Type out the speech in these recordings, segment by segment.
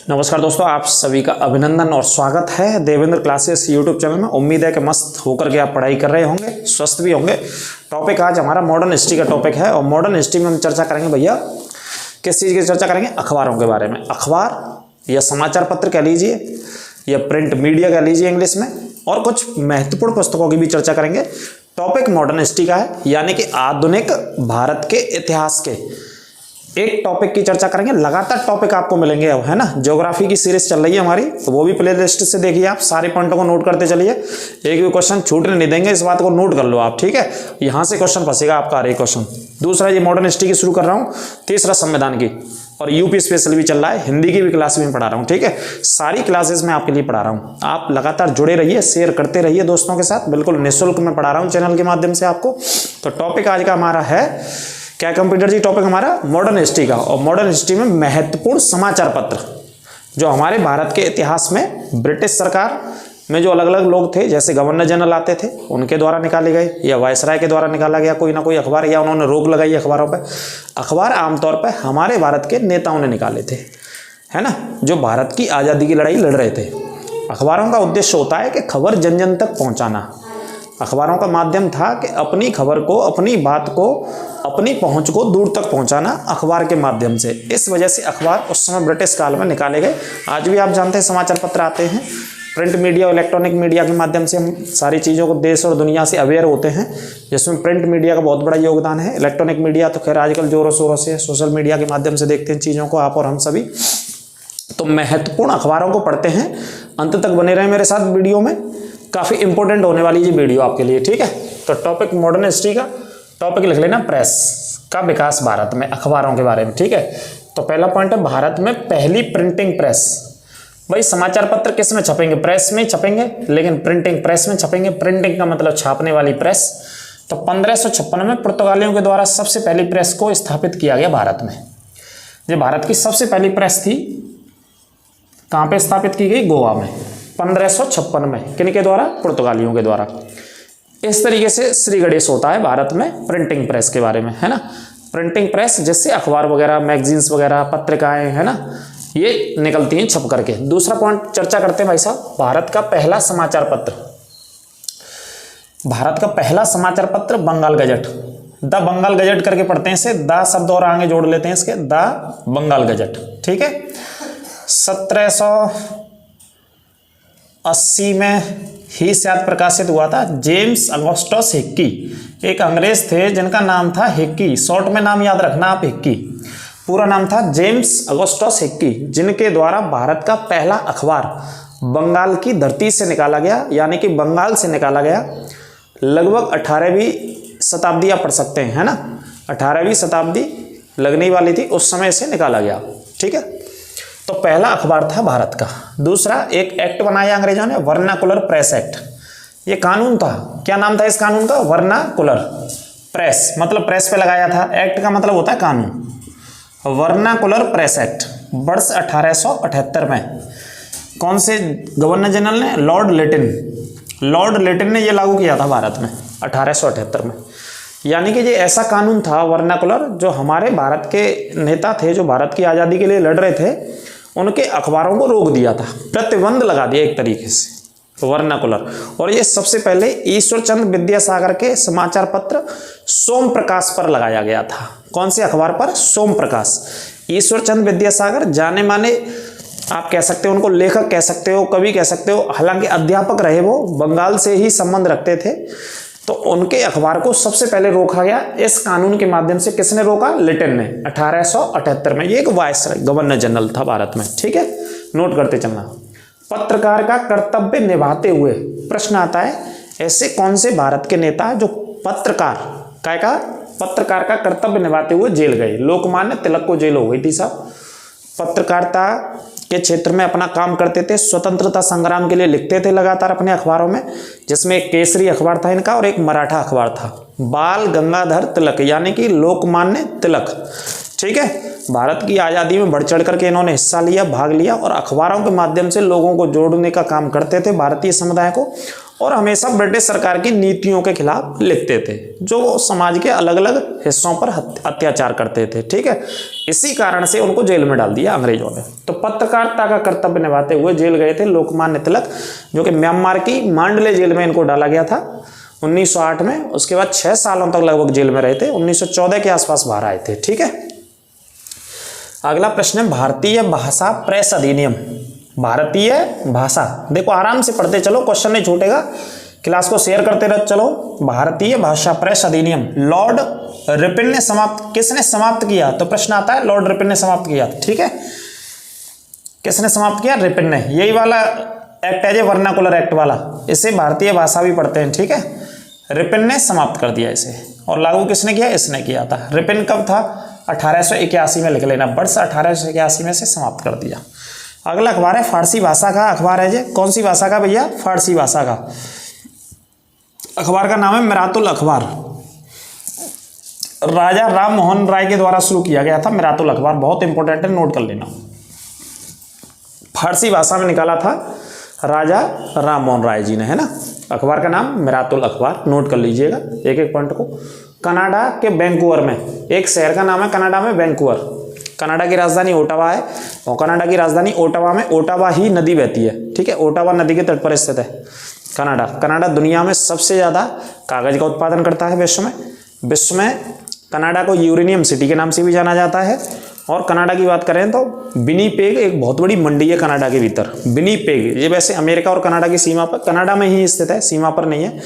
नमस्कार दोस्तों, आप सभी का अभिनंदन और स्वागत है देवेंद्र क्लासेस यूट्यूब चैनल में। उम्मीद है कि मस्त होकर के आप पढ़ाई कर रहे होंगे, स्वस्थ भी होंगे। टॉपिक आज हमारा मॉडर्न हिस्ट्री का टॉपिक है और मॉडर्न हिस्ट्री में हम चर्चा करेंगे भैया किस चीज़ की चर्चा करेंगे? अखबारों के बारे में। अखबार या समाचार पत्र कह लीजिए या प्रिंट मीडिया कह लीजिए इंग्लिश में, और कुछ महत्वपूर्ण पुस्तकों की भी चर्चा करेंगे। टॉपिक मॉडर्न हिस्ट्री का है, यानी कि आधुनिक भारत के इतिहास के एक टॉपिक की चर्चा करेंगे। लगातार टॉपिक आपको मिलेंगे अब, है ना। ज्योग्राफी की सीरीज चल रही है हमारी, तो वो भी प्ले लिस्ट से देखिए, आप सारे पॉइंटों को नोट करते चलिए। एक भी क्वेश्चन छूटने नहीं देंगे, इस बात को नोट कर लो आप, ठीक है। यहाँ से क्वेश्चन फंसेगा आपका हर एक क्वेश्चन। दूसरा, ये मॉडर्न हिस्ट्री की शुरू कर रहा हूँ। तीसरा, संविधान की, और यूपी स्पेशल भी चल रहा है, हिंदी की भी क्लास में पढ़ा रहा हूँ, ठीक है। सारी क्लासेस में आपके लिए पढ़ा रहा हूँ। आप लगातार जुड़े रहिए, शेयर करते रहिए दोस्तों के साथ, बिल्कुल निःशुल्क में पढ़ा रहा हूँ चैनल के माध्यम से आपको। तो टॉपिक आज का हमारा है क्या कंप्यूटर जी? टॉपिक हमारा मॉडर्न हिस्ट्री का, और मॉडर्न हिस्ट्री में महत्वपूर्ण समाचार पत्र जो हमारे भारत के इतिहास में ब्रिटिश सरकार में जो अलग अलग लोग थे, जैसे गवर्नर जनरल आते थे, उनके द्वारा निकाले गए, या वायसराय के द्वारा निकाला गया कोई ना कोई अखबार, या उन्होंने रोक लगाई अखबारों पर। अखबार आमतौर पर हमारे भारत के नेताओं ने निकाले थे, है ना, जो भारत की आज़ादी की लड़ाई लड़ रहे थे। अखबारों का उद्देश्य होता है कि खबर जन जन तक पहुँचाना। अखबारों का माध्यम था कि अपनी खबर को, अपनी बात को, अपनी पहुंच को दूर तक पहुंचाना अखबार के माध्यम से। इस वजह से अखबार उस समय ब्रिटिश काल में निकाले गए। आज भी आप जानते हैं समाचार पत्र आते हैं, प्रिंट मीडिया और इलेक्ट्रॉनिक मीडिया के माध्यम से हम सारी चीज़ों को देश और दुनिया से अवेयर होते हैं, जिसमें प्रिंट मीडिया का बहुत बड़ा योगदान है। इलेक्ट्रॉनिक मीडिया तो खैर आजकल जोरों शोरों से सोशल मीडिया के माध्यम से देखते हैं चीज़ों को, आप और हम सभी। तो महत्वपूर्ण अखबारों को पढ़ते हैं। अंत तक बने रहे मेरे साथ वीडियो में, काफ़ी इंपॉर्टेंट होने वाली ये वीडियो आपके लिए, ठीक है। तो टॉपिक मॉडर्न हिस्ट्री का टॉपिक लिख लेना, प्रेस का विकास भारत में, अखबारों के बारे में, ठीक है। तो पहला पॉइंट है भारत में पहली प्रिंटिंग प्रेस। भाई समाचार पत्र किस में छपेंगे? प्रेस में छपेंगे, लेकिन प्रिंटिंग प्रेस में छपेंगे। प्रिंटिंग का मतलब छापने वाली प्रेस। तो 1556 में पुर्तगालियों के द्वारा सबसे पहली प्रेस को स्थापित किया गया भारत में। जो भारत की सबसे पहली प्रेस थी, कहाँ पे स्थापित की गई? गोवा में, 1556 में। किनके द्वारा? पुर्तगालियों के द्वारा। इस तरीके से श्री गणेश होता है भारत में प्रिंटिंग प्रेस के बारे में, है ना। प्रिंटिंग प्रेस जिससे अखबार वगैरह, मैगजीन्स वगैरह, पत्रिकाएं, है ना, ये निकलती हैं छप करके। दूसरा पॉइंट चर्चा करते हैं भाई साहब, भारत का पहला समाचार पत्र। भारत का पहला समाचार पत्र Bengal gazette, the Bengal gazette करके पढ़ते हैं इसे, द शब्द और आगे जोड़ लेते हैं इसके, द बंगाल गजट, ठीक है। 1780 में ही शायद प्रकाशित हुआ था। जेम्स अगस्टस हिक्की एक अंग्रेज थे जिनका नाम था हिक्की, शॉर्ट में नाम याद रखना आप, हिक्की। पूरा नाम था जेम्स अगस्टस हिक्की, जिनके द्वारा भारत का पहला अखबार बंगाल की धरती से निकाला गया, यानी कि बंगाल से निकाला गया। लगभग 18वीं शताब्दी आप पढ़ सकते हैं, है ना, 18वीं शताब्दी लगने वाली थी उस समय से निकाला गया, ठीक है। तो पहला अखबार था भारत का। दूसरा, एक एक्ट बनाया अंग्रेजों ने, वर्नाकुलर प्रेस एक्ट। ये कानून था, क्या नाम था इस कानून का? वर्नाकुलर प्रेस, मतलब प्रेस पे लगाया था। एक्ट का मतलब होता है कानून। वर्नाकुलर प्रेस एक्ट वर्ष 1878 में कौन से गवर्नर जनरल ने? Lord Latin. लॉर्ड लिटिन ने ये लागू किया था भारत में 1878 में। यानी कि ये ऐसा कानून था वर्नाकुलर, जो हमारे भारत के नेता थे, जो भारत की आज़ादी के लिए लड़ रहे थे, उनके अखबारों को रोक दिया था, प्रतिबंध लगा दिया एक तरीके से, वर्नाकुलर। और ये सबसे पहले ईश्वरचंद्र विद्यासागर के समाचार पत्र सोम प्रकाश पर लगाया गया था। कौन से अखबार पर? सोम प्रकाश। ईश्वरचंद्र विद्यासागर जाने माने, आप कह सकते हो उनको लेखक कह सकते हो, कवि कह सकते हो, हालांकि अध्यापक रहे वो, बंगाल से ही संबंध रखते थे। तो उनके अखबार को सबसे पहले रोका गया इस कानून के माध्यम से। किसने रोका? लिटिन ने, 1878 में। ये एक वायसराय गवर्नर जनरल था भारत में, ठीक है, नोट करते चलना। पत्रकार का कर्तव्य निभाते हुए, प्रश्न आता है ऐसे कौन से भारत के नेता जो पत्रकार का कर्तव्य निभाते हुए जेल गए? लोकमान्य तिलक को जेल हो गई थी साहब। पत्रकारिता के क्षेत्र में अपना काम करते थे, स्वतंत्रता संग्राम के लिए लिखते थे लगातार अपने अखबारों में, जिसमें एक केसरी अखबार था इनका और एक मराठा अखबार था, बाल गंगाधर तिलक, यानी कि लोकमान्य तिलक, ठीक है। भारत की आज़ादी में बढ़ चढ़ करके इन्होंने हिस्सा लिया, भाग लिया, और अखबारों के माध्यम से लोगों को जोड़ने का काम करते थे, भारतीय समुदाय को। और हमेशा ब्रिटिश सरकार की नीतियों के खिलाफ लिखते थे, जो समाज के अलग अलग हिस्सों पर अत्याचार करते थे। ठीक है, इसी कारण से उनको जेल में डाल दिया अंग्रेजों ने। तो पत्रकारिता का कर्तव्य निभाते हुए जेल गए थे लोकमान्य तिलक, जो कि म्यांमार की मांडले जेल में इनको डाला गया था 1908 में। उसके बाद 6 सालों तक लगभग जेल में रहे थे, 1914 के आसपास बाहर आए थे। ठीक है, अगला प्रश्न है भारतीय भाषा प्रेस अधिनियम। भारतीय भाषा, देखो आराम से पढ़ते चलो, क्वेश्चन नहीं छूटेगा, क्लास को शेयर करते रहो। चलो, भारतीय भाषा प्रेस अधिनियम लॉर्ड रिपन ने किसने समाप्त किया? तो प्रश्न आता है लॉर्ड रिपन ने समाप्त किया। ठीक है, किसने समाप्त किया? रिपन ने। यही वाला एक्ट है जो वर्नाकुलर एक्ट वाला, इसे भारतीय भाषा भी पढ़ते हैं। ठीक है, रिपन ने समाप्त कर दिया इसे, और लागू किसने किया? इसने किया था। रिपन कब था? 1881 में लिख लेना, वर्ष 1881 में से समाप्त कर दिया। अगला अखबार है फारसी भाषा का अखबार है जी। कौन सी भाषा का भैया? फारसी भाषा का। अखबार का नाम है मिरातुल अखबार। राजा राम मोहन राय के द्वारा शुरू किया गया था मिरातुल अखबार, बहुत इंपॉर्टेंट है, नोट कर लेना। फारसी भाषा में निकाला था राजा राम मोहन राय जी ने, है ना। अखबार का नाम मिरातुल अखबार, नोट कर लीजिएगा एक एक पॉइंट को। कनाडा के वैंकूवर में, एक शहर का नाम है कनाडा में वैंकूवर। कनाडा की राजधानी ओटावा है, और कनाडा की राजधानी ओटावा में ओटावा ही नदी बहती है। ठीक है, ओटावा नदी के तट पर स्थित है कनाडा। कनाडा दुनिया में सबसे ज़्यादा कागज का उत्पादन करता है विश्व में। कनाडा को यूरेनियम सिटी के नाम से भी जाना जाता है। और कनाडा की बात करें तो विनिपेग एक बहुत बड़ी मंडी है कनाडा के भीतर। विनिपेग ये वैसे अमेरिका और कनाडा की सीमा पर, कनाडा में ही स्थित है, सीमा पर नहीं है,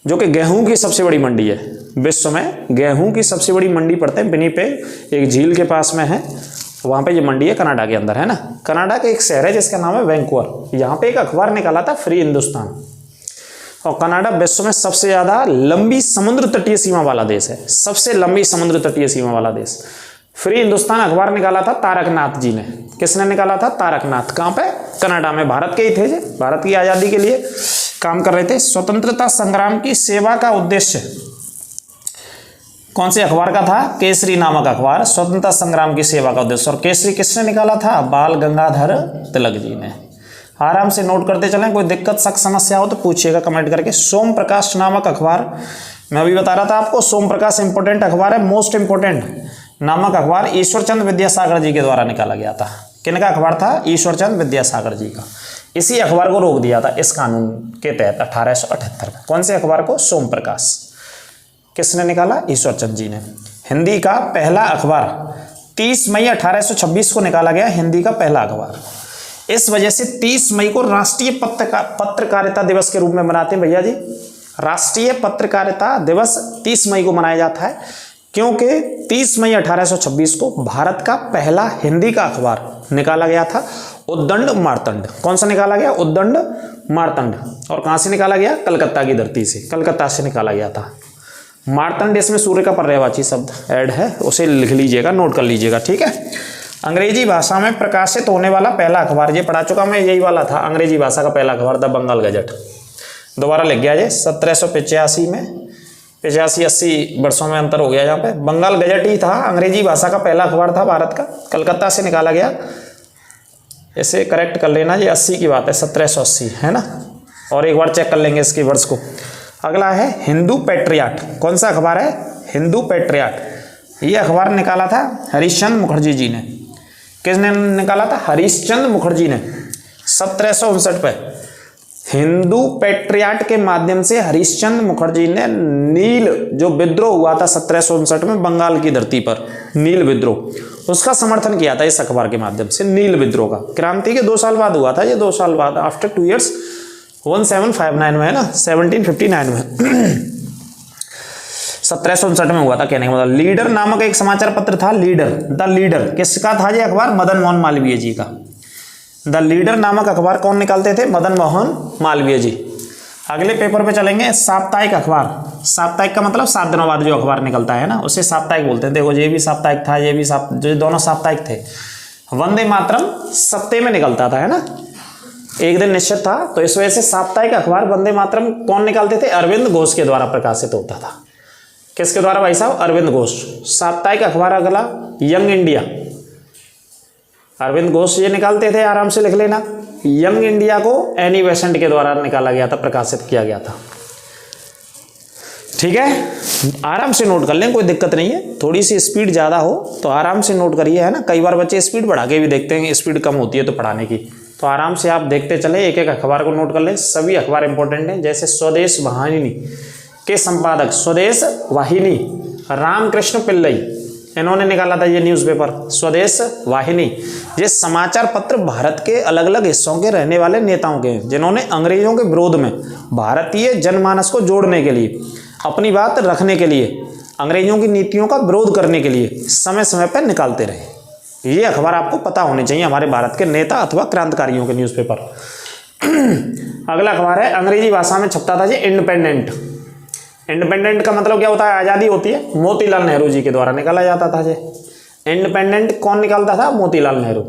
जो कि गेहूं की सबसे बड़ी मंडी है विश्व में। गेहूं की सबसे बड़ी मंडी पड़ते हैं विनिपेग, एक झील के पास में है, वहाँ पे ये मंडी है कनाडा के अंदर, है ना। कनाडा का एक शहर है जिसका नाम है वैंकूवर। यहाँ पे एक अखबार निकाला था फ्री हिंदुस्तान। और कनाडा विश्व में सबसे ज़्यादा लंबी समुद्र तटीय सीमा वाला देश है, सबसे लंबी समुद्र तटीय सीमा वाला देश। फ्री हिंदुस्तान अखबार निकाला था तारकनाथ जी ने। किसने निकाला था? तारकनाथ। कहाँ पे? कनाडा में। भारत के ही थे, भारत की आज़ादी के लिए काम कर रहे थे। स्वतंत्रता संग्राम की सेवा का उद्देश्य कौन से अखबार का था? केसरी नामक अखबार, स्वतंत्रता संग्राम की सेवा का उद्देश्य। और केसरी किसने निकाला था? बाल गंगाधर तिलक जी ने। आराम से नोट करते चलें, कोई दिक्कत शक समस्या हो तो पूछिएगा कमेंट करके। सोम प्रकाश नामक अखबार, मैं अभी बता रहा था आपको, सोम प्रकाश इंपॉर्टेंट अखबार है, मोस्ट इंपॉर्टेंट नामक अखबार ईश्वरचंद विद्यासागर जी के द्वारा निकाला गया था। किनका अखबार था? ईश्वरचंद विद्यासागर जी का। इसी अखबार को रोक दिया था इस कानून के तहत 1878 में। कौन से अखबार को? सोम प्रकाश। किसने निकाला? ईश्वरचंद जी ने। हिंदी का पहला अखबार 30 मई 1826 को निकाला गया, हिंदी का पहला अखबार। इस वजह से 30 मई को राष्ट्रीय पत्रकारिता दिवस के रूप में मनाते हैं भैया जी। राष्ट्रीय पत्रकारिता दिवस 30 मई को मनाया जाता है, क्योंकि 30 मई 1826 को भारत का पहला हिंदी का अखबार निकाला गया था, उद्दंड मार्तंड। कौन सा निकाला गया? उद्दंड मार्तंड। और कहाँ से निकाला गया? कलकत्ता की धरती से, कलकत्ता से निकाला गया था। मार्तंड इसमें सूर्य का पर्यायवाची शब्द ऐड है, उसे लिख लीजिएगा, नोट कर लीजिएगा। ठीक है, अंग्रेजी भाषा में प्रकाशित होने वाला पहला अखबार, ये पढ़ा चुका मैं, यही वाला था अंग्रेजी भाषा का पहला अखबार, द बंगाल गजट। दोबारा लिख गया ये 1785 में, 85-80 वर्षों में अंतर हो गया यहाँ पे। बंगाल गजट ही था, अंग्रेजी भाषा का पहला अखबार था भारत का, कलकत्ता से निकाला गया। इसे करेक्ट कर लेना, ये 80 की बात है, 1780 है ना। और एक बार चेक कर लेंगे इसके वर्ष को। अगला है हिंदू पैट्रियाट। कौन सा अखबार है? हिंदू पैट्रियाट। ये अखबार निकाला था हरीशचंद्र मुखर्जी जी ने। किसने निकाला था? हरीशचंद्र मुखर्जी ने 1759 पे। हिंदू पैट्रियाट के माध्यम से हरीशचंद्र मुखर्जी ने नील जो विद्रोह हुआ था 1759 में बंगाल की धरती पर, नील विद्रोह, उसका समर्थन किया था इस अखबार के माध्यम से। नील विद्रोह का क्रांति के 2 साल बाद हुआ था ये, 2 साल बाद, आफ्टर 2 years, 1759 में है ना, 1759 में 1759 में हुआ था, कहने का मतलब। लीडर नामक एक समाचार पत्र था, लीडर, द लीडर। किसका था ये अखबार? मदन मोहन मालवीय जी का। द लीडर नामक अखबार कौन निकालते थे? मदन मोहन मालवीय जी। अगले पेपर पे चलेंगे, साप्ताहिक अखबार। साप्ताहिक का मतलब 7 दिनों बाद जो अखबार निकलता है ना, उसे साप्ताहिक बोलते हैं। देखो ये भी साप्ताहिक था, ये भी जो दोनों साप्ताहिक थे। वंदे मातरम सप्ताह में निकलता था, है ना, एक दिन निश्चित था, तो इस वजह से साप्ताहिक अखबार वंदे मातरम कौन निकालते थे? अरविंद घोष के द्वारा प्रकाशित होता था। किसके द्वारा भाई साहब? अरविंद घोष। साप्ताहिक अखबार अगला यंग इंडिया। अरविंद घोष ये निकालते थे, आराम से लिख लेना। यंग इंडिया को एनी बेसेंट के द्वारा निकाला गया था, प्रकाशित किया गया था। ठीक है, आराम से नोट कर लें, कोई दिक्कत नहीं है। थोड़ी सी स्पीड ज़्यादा हो तो आराम से नोट करिए, है ना। कई बार बच्चे स्पीड बढ़ा के भी देखते हैं, स्पीड कम होती है तो पढ़ाने की, तो आराम से आप देखते चले, एक एक अखबार को नोट कर लें। सभी अखबार इंपॉर्टेंट हैं। जैसे स्वदेश वाहिनी के संपादक, स्वदेश वाहिनी रामकृष्ण पिल्लई, इन्होंने निकाला था ये न्यूज़पेपर स्वदेश वाहिनी। ये समाचार पत्र भारत के अलग अलग हिस्सों के रहने वाले नेताओं के हैं, जिन्होंने अंग्रेजों के विरोध में भारतीय जनमानस को जोड़ने के लिए, अपनी बात रखने के लिए, अंग्रेजों की नीतियों का विरोध करने के लिए समय समय पर निकालते रहे। ये अखबार आपको पता होने चाहिए, हमारे भारत के नेता अथवा क्रांतिकारियों के न्यूज़पेपर। अगला अखबार है, अंग्रेजी भाषा में छपता था ये इंडिपेंडेंट। इंडिपेंडेंट का मतलब क्या होता है? आज़ादी होती है। मोतीलाल नेहरू जी के द्वारा निकाला जाता था ये इंडिपेंडेंट। कौन निकालता था? मोतीलाल नेहरू।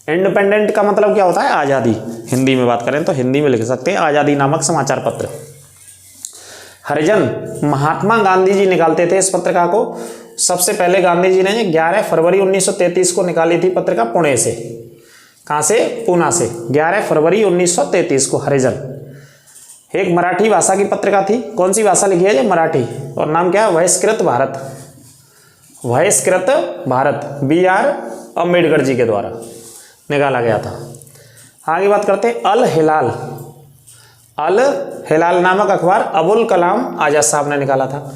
इंडिपेंडेंट का मतलब क्या होता है? आज़ादी। हिंदी में बात करें तो हिंदी में लिख सकते हैं आज़ादी नामक समाचार पत्र। हरिजन, महात्मा गांधी जी निकालते थे इस पत्रिका को। सबसे पहले गांधी जी ने 11 फरवरी 1933 को निकाली थी पत्रिका, पुणे से। कहाँ से? पूना से। 11 फरवरी 1933 को हरिजन। एक मराठी भाषा की पत्रिका थी। कौन सी भाषा लिखी है? ये मराठी। और नाम क्या है? बहिष्कृत भारत। बहिष्कृत भारत BR अम्बेडकर जी के द्वारा निकाला गया था। आगे बात करते हैं, अल हिलाल। अल हिलाल नामक अखबार अबुल कलाम आज़ाद साहब ने निकाला था।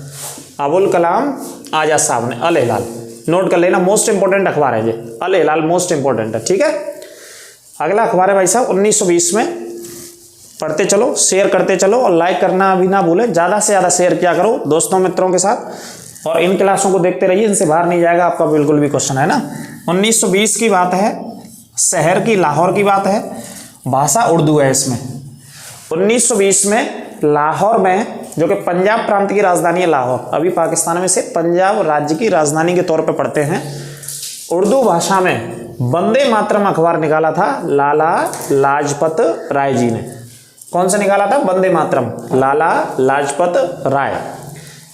अबुल कलाम आज़ाद साहब ने। अल हिलाल नोट कर लेना, मोस्ट इंपोर्टेंट अखबार है ये। अल हिलाल मोस्ट इंपोर्टेंट है। ठीक है, अगला अखबार है भाई साहब 1920 में। पढ़ते चलो, शेयर करते चलो और लाइक करना अभी ना भूलें। ज़्यादा से ज़्यादा शेयर किया करो दोस्तों मित्रों के साथ, और इन क्लासों को देखते रहिए, इनसे बाहर नहीं जाएगा आपका बिल्कुल भी क्वेश्चन, है ना। 1920 की बात है, शहर की लाहौर की बात है, भाषा उर्दू है इसमें। 1920 में लाहौर में, जो कि पंजाब प्रांत की राजधानी है लाहौर, अभी पाकिस्तान में से पंजाब राज्य की राजधानी के तौर पर पढ़ते हैं, उर्दू भाषा में वंदे मातरम अखबार निकाला था लाला लाजपत राय जी ने। कौन सा निकाला था? वंदे मातरम, लाला लाजपत राय।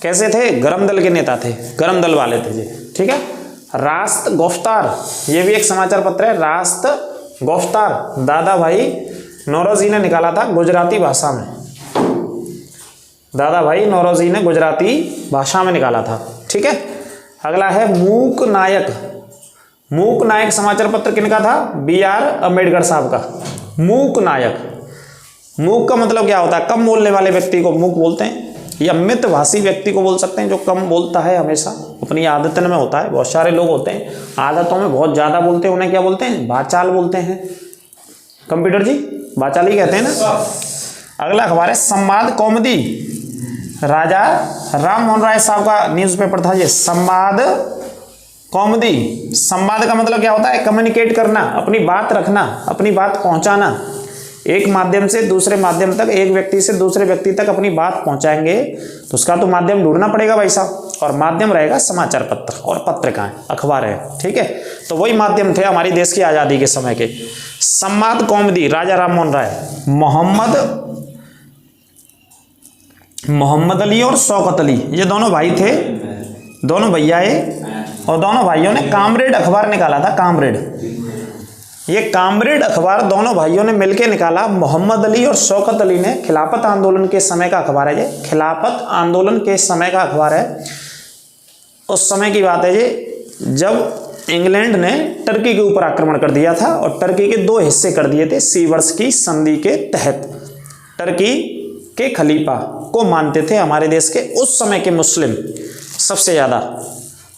कैसे थे? गरम दल के नेता थे, गरम दल वाले थे जी। ठीक है, रास्त गोफ्तार, ये भी एक समाचार पत्र है। रास्त गोफ्तार दादा भाई नौरोजी ने निकाला था गुजराती भाषा में। दादा भाई नौरोजी ने गुजराती भाषा में निकाला था। ठीक है, अगला है मूक नायक। मूक नायक समाचार पत्र किनका था? BR अम्बेडकर साहब का। मूक नायक। मूक का मतलब क्या होता है? कम बोलने वाले व्यक्ति को मूक बोलते हैं, या मितभाषी व्यक्ति को बोल सकते हैं, जो कम बोलता है, हमेशा अपनी आदतन में होता है। बहुत सारे लोग होते हैं आदतों में बहुत ज़्यादा बोलते हैं, उन्हें क्या बोलते हैं? वाचाल बोलते हैं। कंप्यूटर जी, वाचाल ही कहते हैं ना। अगला अखबार है संवाद कौमुदी। राजा राम मोहन राय साहब का न्यूज़पेपर था ये, संवाद कौमुदी। संवाद का मतलब क्या होता है? कम्युनिकेट करना, अपनी बात रखना, अपनी बात पहुंचाना। एक माध्यम से दूसरे माध्यम तक, एक व्यक्ति से दूसरे व्यक्ति तक अपनी बात पहुंचाएंगे तो उसका तो माध्यम ढूंढना पड़ेगा भाई साहब, और माध्यम रहेगा समाचार पत्र और पत्रिकाएं, अखबार है। ठीक है, तो वही माध्यम थे हमारी देश की आज़ादी के समय के। संवाद कौमुदी, राजा राम मोहन राय। मोहम्मद अली और शौकत अली, ये दोनों भाई थे, दोनों भैया है, और दोनों भाइयों ने कामरेड अखबार निकाला था। कामरेड, ये कामरेड अखबार दोनों भाइयों ने मिलकर निकाला। मोहम्मद अली और शौकत अली ने, खिलाफत आंदोलन के समय का अखबार है ये, खिलाफत आंदोलन के समय का अखबार है। उस समय की बात है ये, जब इंग्लैंड ने टर्की के ऊपर आक्रमण कर दिया था और टर्की के 2 हिस्से कर दिए थे सीवर्स की संधि के तहत। टर्की के खलीफा को मानते थे हमारे देश के उस समय के मुस्लिम, सबसे ज़्यादा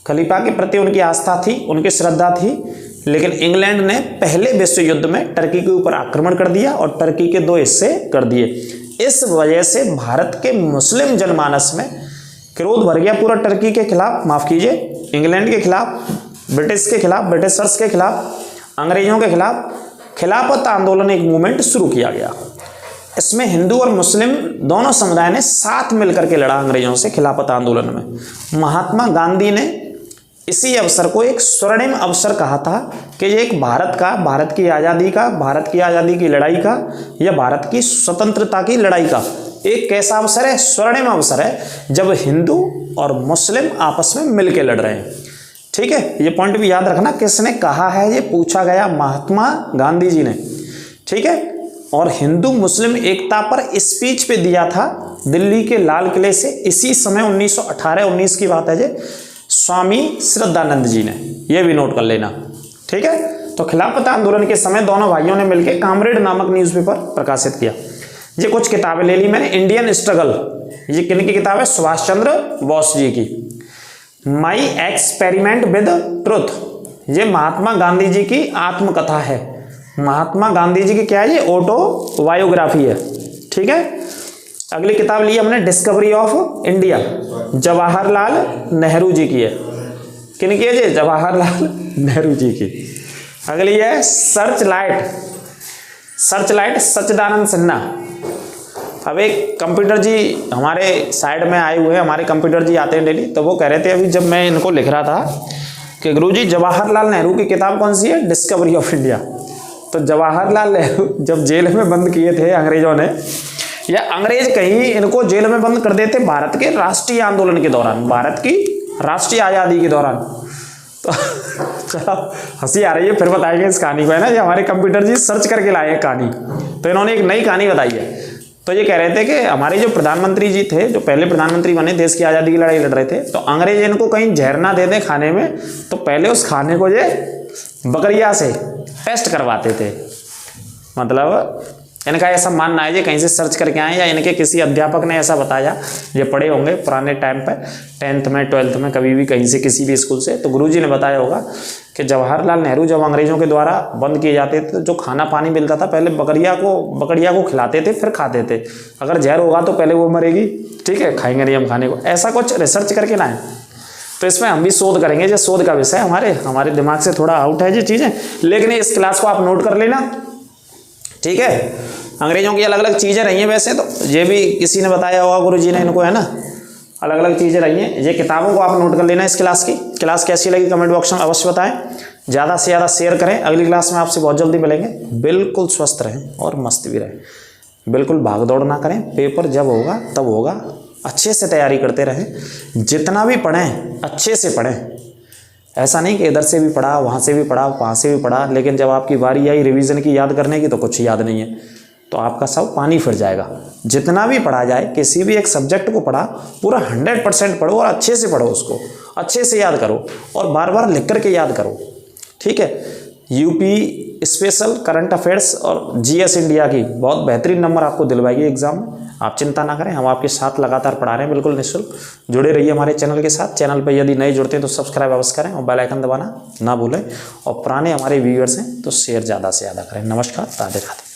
खलीफा के प्रति उनकी आस्था थी, उनकी श्रद्धा थी। लेकिन इंग्लैंड ने पहले विश्व युद्ध में टर्की के ऊपर आक्रमण कर दिया और टर्की के 2 हिस्से कर दिए। इस वजह से भारत के मुस्लिम जनमानस में क्रोध भर गया पूरा टर्की के खिलाफ, माफ कीजिए इंग्लैंड के खिलाफ, ब्रिटिश के खिलाफ, ब्रिटिशर्स के खिलाफ, अंग्रेजों के खिलाफ। खिलाफत आंदोलन एक मूवमेंट शुरू किया गया। इसमें हिंदू और मुस्लिम दोनों समुदाय ने साथ मिलकर के लड़ा अंग्रेजों से खिलाफत आंदोलन में। महात्मा गांधी ने इसी अवसर को एक स्वर्णिम अवसर कहा था कि ये एक भारत की आज़ादी की लड़ाई का, या भारत की स्वतंत्रता की लड़ाई का एक कैसा अवसर है? स्वर्णिम अवसर है, जब हिंदू और मुस्लिम आपस में मिलकर लड़ रहे हैं। ठीक है, ये पॉइंट भी याद रखना। किसने कहा है, ये पूछा गया महात्मा गांधी जी ने, ठीक है। और हिंदू मुस्लिम एकता पर स्पीच पे दिया था दिल्ली के लाल किले से, इसी समय 1918-19 की बात है जी, स्वामी श्रद्धानंद जी ने, ये भी नोट कर लेना, ठीक है। तो खिलाफत आंदोलन के समय दोनों भाइयों ने मिलकर कामरेड नामक न्यूज़पेपर प्रकाशित किया। ये कुछ किताबें ले ली मैंने। इंडियन स्ट्रगल, ये किन की किताब है, सुभाष चंद्र बोस जी की। माई एक्सपेरिमेंट विद ट्रुथ, ये महात्मा गांधी जी की आत्मकथा है। महात्मा गांधी जी की क्या है, ये ऑटोबायोग्राफी है, ठीक है। अगली किताब ली हमने discovery of India, Jawaharlal Nehru ji की है। किन की है जी, जवाहरलाल नेहरू जी की। अगली है सर्च लाइट, सर्च लाइट सच्चिदानंद सिन्हा। अब एक कंप्यूटर जी हमारे साइड में आए हुए हैं, हमारे कंप्यूटर जी आते हैं डेली, तो वो कह रहे थे अभी जब मैं इनको लिख रहा था कि गुरुजी जवाहरलाल नेहरू की किताब कौन सी है, डिस्कवरी ऑफ इंडिया। तो जवाहरलाल नेहरू जब जेल में बंद किए थे अंग्रेजों ने, या अंग्रेज कहीं इनको जेल में बंद कर देते भारत के राष्ट्रीय आंदोलन के दौरान, भारत की राष्ट्रीय आज़ादी के दौरान, तो चलो हंसी आ रही है, फिर बताएंगे इस कहानी को, है ना। ये हमारे कंप्यूटर जी सर्च करके लाए हैं कहानी, तो इन्होंने एक नई कहानी बताई है। तो ये कह रहे थे कि हमारे जो प्रधानमंत्री जी थे, जो पहले प्रधानमंत्री बने, देश की आज़ादी की लड़ाई लड़ रहे थे, तो अंग्रेज इनको कहीं जहर ना दे दें खाने में, तो पहले उस खाने को ये बकरिया से टेस्ट करवाते थे। मतलब इनका ऐसा मानना है, ये कहीं से सर्च करके आए या इनके किसी अध्यापक ने ऐसा बताया, ये पढ़े होंगे पुराने टाइम पर 10th में 12th में कभी भी कहीं से किसी भी स्कूल से, तो गुरुजी ने बताया होगा कि जवाहरलाल नेहरू जब अंग्रेजों के द्वारा बंद किए जाते थे, जो खाना पानी मिलता था पहले बकरिया को खिलाते थे, फिर खाते थे। अगर जहर होगा तो पहले वो मरेगी, ठीक है, खाएंगे नहीं हम खाने को, ऐसा कुछ रिसर्च करके लाए। तो इसमें हम भी शोध करेंगे, जो शोध का विषय हमारे दिमाग से थोड़ा आउट है ये चीज़ें, लेकिन इस क्लास को आप नोट कर लेना, ठीक है। अंग्रेजों की अलग अलग चीज़ें रही हैं, वैसे तो ये भी किसी ने बताया होगा गुरुजी ने इनको, है ना, अलग अलग चीज़ें रही हैं। ये किताबों को आप नोट कर लेना। इस क्लास की क्लास कैसी लगी कमेंट बॉक्स में अवश्य बताएं, ज़्यादा से ज़्यादा शेयर करें। अगली क्लास में आपसे बहुत जल्दी मिलेंगे। बिल्कुल स्वस्थ रहें और मस्त भी रहें, बिल्कुल भाग दौड़ ना करें। पेपर जब होगा तब होगा, अच्छे से तैयारी करते रहें। जितना भी पढ़ें अच्छे से पढ़ें, ऐसा नहीं कि इधर से भी पढ़ा, वहाँ से भी पढ़ा, वहाँ से भी पढ़ा, लेकिन जब आपकी बारी आई रिवीजन की, याद करने की, तो कुछ याद नहीं है, तो आपका सब पानी फिर जाएगा। जितना भी पढ़ा जाए, किसी भी एक सब्जेक्ट को पढ़ा, पूरा 100% पढ़ो और अच्छे से पढ़ो, उसको अच्छे से याद करो और बार बार लिख करके याद करो, ठीक है। यूपी स्पेशल करंट अफेयर्स और जीएस इंडिया की बहुत बेहतरीन नंबर आपको दिलवाएगी एग्जाम में, आप चिंता ना करें, हम आपके साथ लगातार पढ़ा रहे हैं, बिल्कुल निःशुल्क। जुड़े रहिए हमारे चैनल के साथ। चैनल पर यदि नए जुड़ते हैं तो सब्सक्राइब अवश्य करें और बेल आइकन दबाना ना भूलें, और पुराने हमारे व्यूअर्स हैं तो शेयर ज़्यादा से ज़्यादा करें। नमस्कार, राधे राधे।